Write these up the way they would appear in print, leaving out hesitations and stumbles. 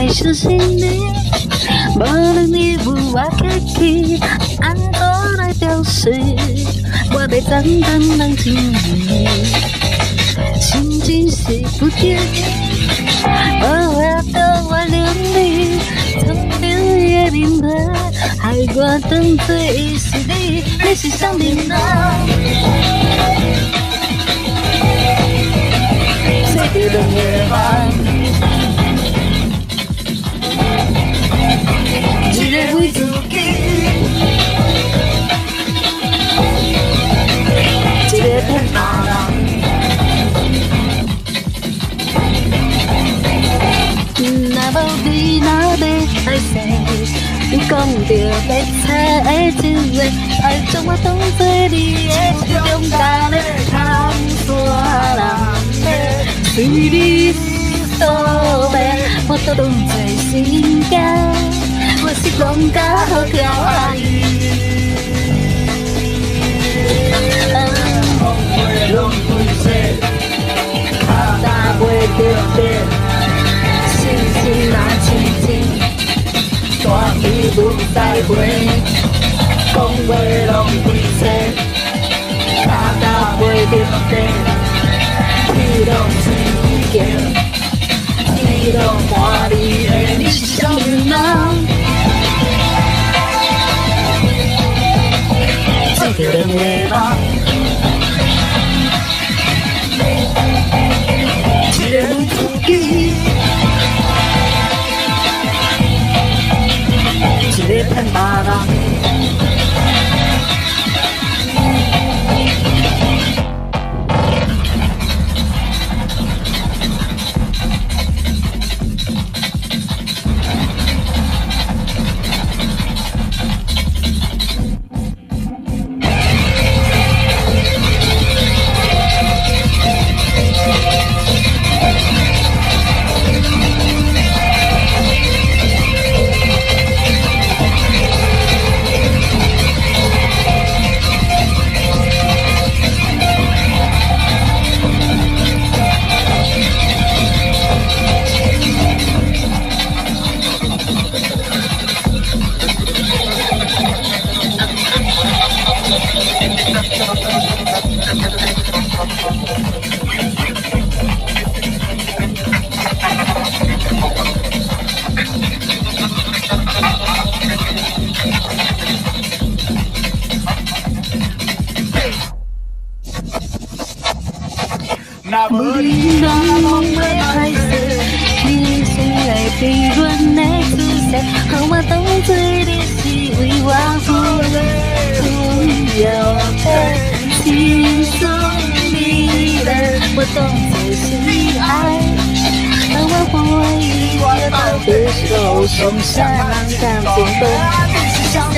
爱相信你，无论你有我客气，安怎来表示？我要暂等人情味，心情是不得已，无法度我留你，从朋友的面门，害我当作伊是你，你是啥人啊？说着两个梦。一个为自己，一个骗别人。若无你哪要来生？你讲着要猜的一个，爱将我当作你的心中家的通山人的，随你所欲，我都当作心间。我是讲甲好条阿姨，风花拢飞逝，脚踏袂着地，心心若亲亲，大气不再回，讲话拢飞逝，脚踏袂着地，天拢天叫，天拢满你的，你是啥人？一个两个梦，一个为自己，一个骗别人。无你哪拢要歹势，你是来被阮的姿势，互我当作你是为我付出要的心酸你的，我当作是你爱，让我欢喜我到底受伤啥人敢见到，伤人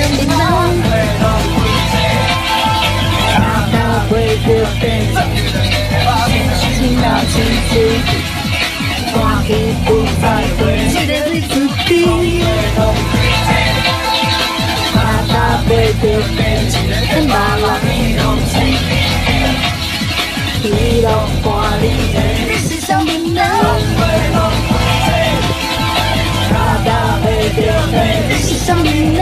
不会着地。心若清醒，大气不再回，一个为自己，脚踏袂着地，骗别人，天拢看你的，你是啥人？脚踏袂着地，你是啥人？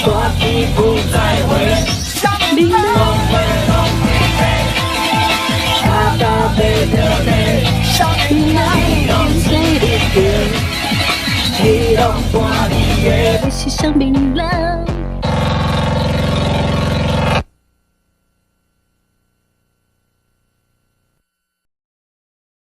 大气不再回，啥人？你是啥名人？